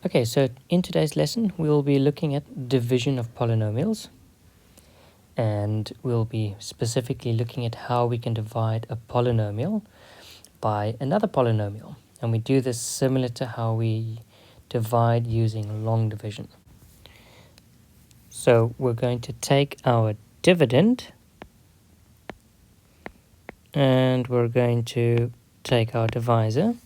Okay, so in today's lesson, we'll be looking at division of polynomials, and we'll be specifically looking at how we can divide a polynomial by another polynomial. And we do this similar to how we divide using long division. So we're going to take our dividend, and we're going to take our divisor,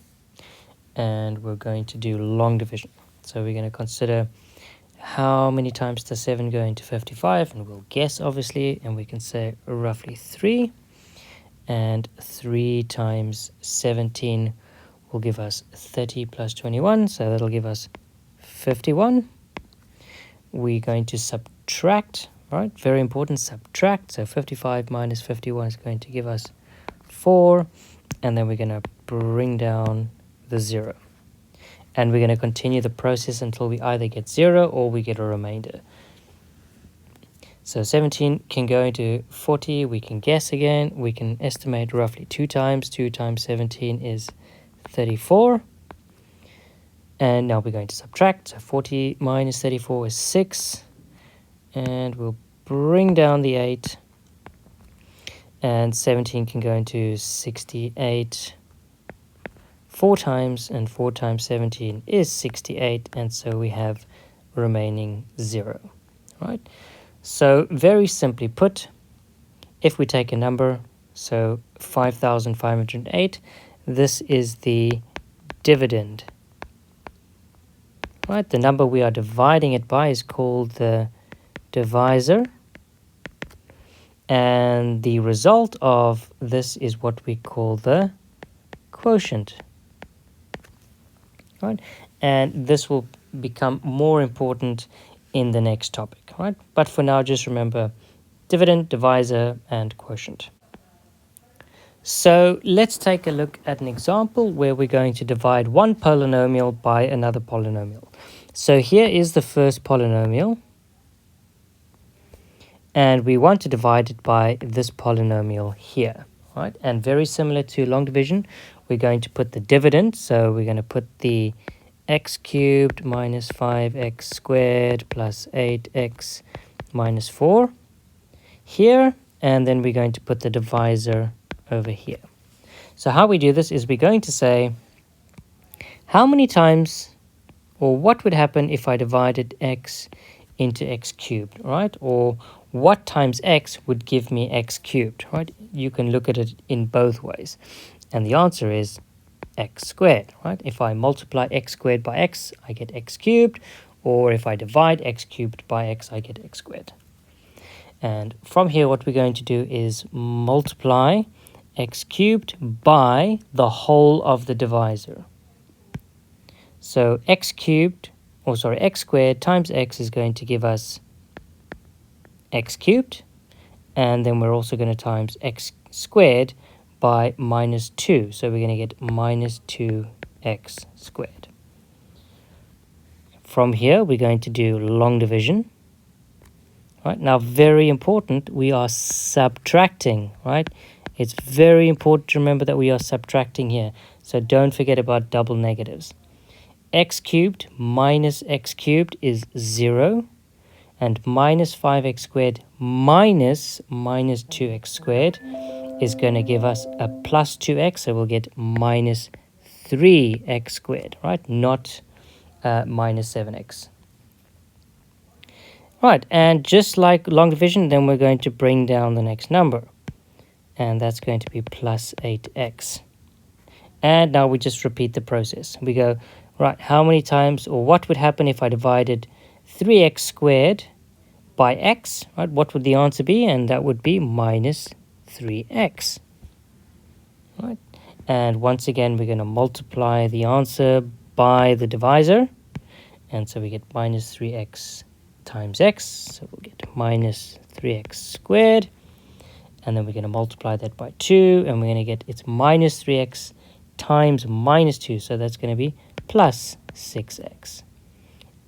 and we're going to do long division. So we're going to consider how many times does 7 go into 55, and we'll guess obviously, and we can say roughly 3, and 3 times 17 will give us 30 plus 21, so that'll give us 51. We're going to subtract, right? Very important, subtract. So 55 minus 51 is going to give us 4, and then we're going to bring down the 0. And we're going to continue the process until we either get 0 or we get a remainder. So 17 can go into 40. We can guess again. We can estimate roughly 2 times. 2 times 17 is 34. And now we're going to subtract. So 40 minus 34 is 6. And we'll bring down the 8. And 17 can go into 68. 4 times, and 4 times 17 is 68, and so we have remaining 0, right? So very simply put, if we take a number, so 5,508, this is the dividend, right? The number we are dividing it by is called the divisor, and the result of this is what we call the quotient. Right? And this will become more important in the next topic, right? But for now, just remember dividend, divisor, and quotient. So let's take a look at an example where we're going to divide one polynomial by another polynomial. So here is the first polynomial, and we want to divide it by this polynomial here, right? And very similar to long division, we're going to put the dividend, so we're going to put the x cubed minus 5x squared plus 8x minus 4 here, and then we're going to put the divisor over here. So how we do this is we're going to say, how many times, or what would happen if I divided x into x cubed, right? Or what times x would give me x cubed, right? You can look at it in both ways. And the answer is x squared, right? If I multiply x squared by x, I get x cubed. Or if I divide x cubed by x, I get x squared. And from here, what we're going to do is multiply x cubed by the whole of the divisor. So x squared times x is going to give us x cubed. And then we're also going to times x squared by minus 2. So we're going to get minus 2x squared. From here, we're going to do long division. Right? Now, very important, we are subtracting, right? It's very important to remember that we are subtracting here. So don't forget about double negatives. X cubed minus x cubed is 0. And minus 5x squared minus 2x squared is going to give us a plus 2x, so we'll get minus 3x squared, right? Not minus 7x. Right, and just like long division, then we're going to bring down the next number. And that's going to be plus 8x. And now we just repeat the process. We go, right, how many times, or what would happen if I divided 3x squared by x, right? What would the answer be? And that would be minus 3x, right? And once again, we're going to multiply the answer by the divisor. And so we get minus 3x times x. So we'll get minus 3x squared. And then we're going to multiply that by 2. And we're going to get it's minus 3x times minus 2. So that's going to be plus 6x.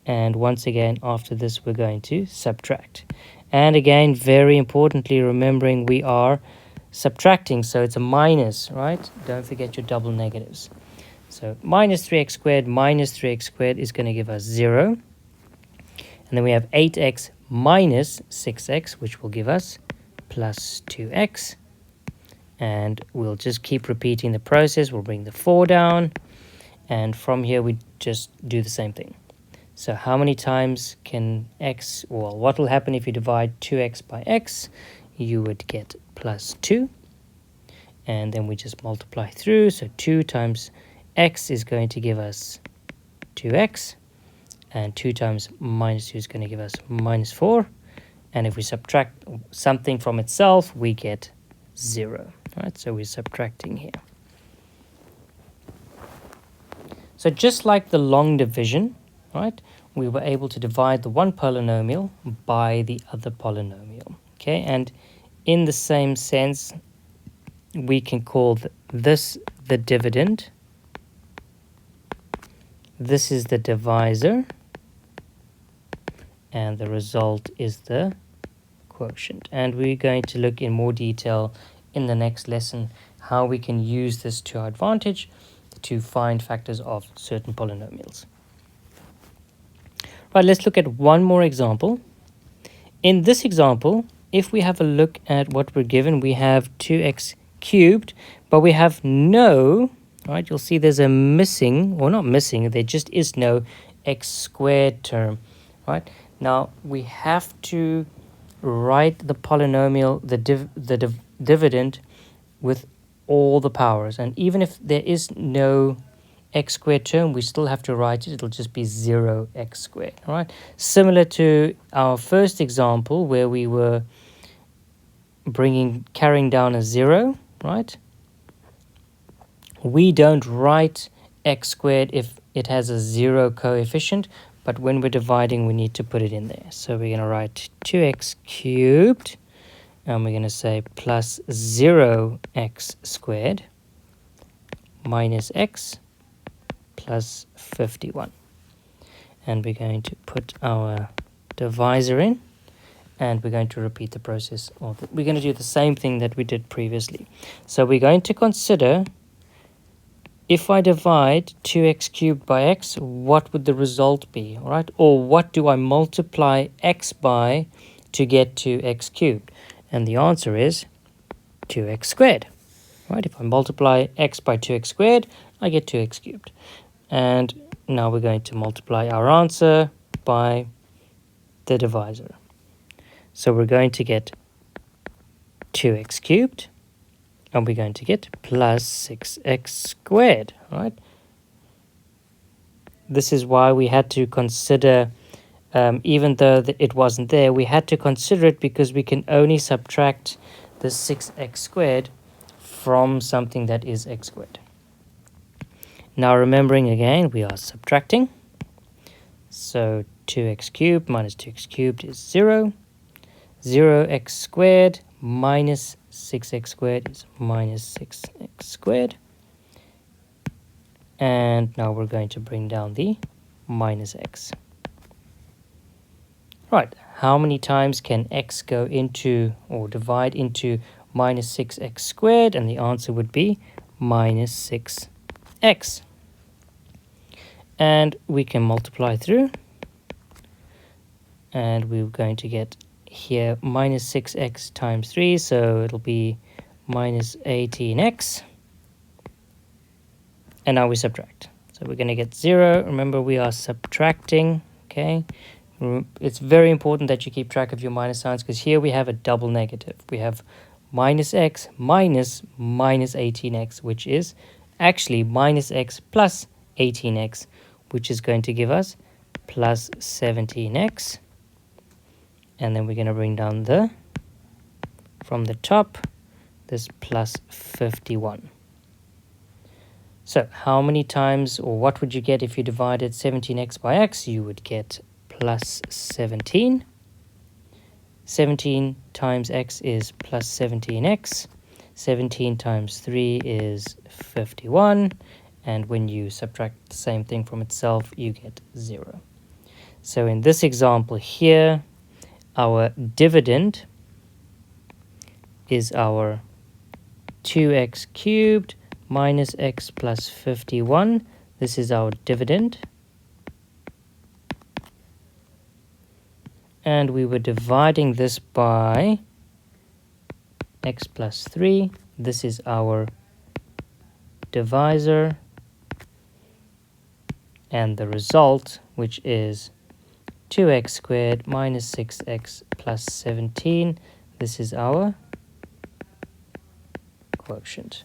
And once again, after this, we're going to subtract. And again, very importantly, remembering we are subtracting, so it's a minus, right? Don't forget your double negatives. So minus 3x squared is going to give us 0. And then we have 8x minus 6x, which will give us plus 2x. And we'll just keep repeating the process. We'll bring the 4 down. And from here, we just do the same thing. So how many times can x, well, what will happen if you divide 2x by x? You would get plus 2. And then we just multiply through. So 2 times x is going to give us 2x. And 2 times minus 2 is going to give us minus 4. And if we subtract something from itself, we get 0. Right? So we're subtracting here. So just like the long division, right, we were able to divide the one polynomial by the other polynomial. Okay, and in the same sense, we can call this the dividend. This is the divisor. And the result is the quotient. And we're going to look in more detail in the next lesson how we can use this to our advantage to find factors of certain polynomials. Right, let's look at one more example. In this example, if we have a look at what we're given, we have 2x cubed, but we have no, right, you'll see there's a missing, or not missing, there just is no x squared term, right? Now, we have to write the polynomial, the dividend with all the powers. And even if there is no x squared term, we still have to write it. It'll just be 0x squared, all right? Similar to our first example where we were carrying down a 0, right? We don't write x squared if it has a 0 coefficient, but when we're dividing, we need to put it in there. So we're going to write 2x cubed, and we're going to say plus 0x squared minus x plus 51. And we're going to put our divisor in, and we're going to repeat the process. We're going to do the same thing that we did previously. So we're going to consider, if I divide 2x cubed by x, what would the result be, all right? Or what do I multiply x by to get to x cubed? And the answer is 2x squared, right? If I multiply x by 2x squared, I get 2x cubed. And now we're going to multiply our answer by the divisor. So we're going to get 2x cubed, and we're going to get plus 6x squared, right? This is why we had to consider, even though it wasn't there, we had to consider it because we can only subtract the 6x squared from something that is x squared. Now remembering again, we are subtracting. So 2x cubed minus 2x cubed is 0. 0x squared minus 6x squared is minus 6x squared. And now we're going to bring down the minus x. Right, how many times can x go into or divide into minus 6x squared? And the answer would be minus 6x. And we can multiply through. And we're going to get here minus 6x times 3, so it'll be minus 18x. And now we subtract. So we're going to get 0. Remember, we are subtracting, okay? It's very important that you keep track of your minus signs, because here we have a double negative. We have minus x minus 18x, which is actually minus x plus 18x, which is going to give us plus 17x. And then we're going to bring down from the top, this plus 51. So how many times, or what would you get if you divided 17x by x? You would get plus 17. 17 times x is plus 17x. 17 times 3 is 51. And when you subtract the same thing from itself, you get 0. So in this example here, our dividend is our 2x cubed minus x plus 51. This is our dividend. And we were dividing this by x plus 3. This is our divisor. And the result, which is 2x squared minus 6x plus 17. This is our quotient.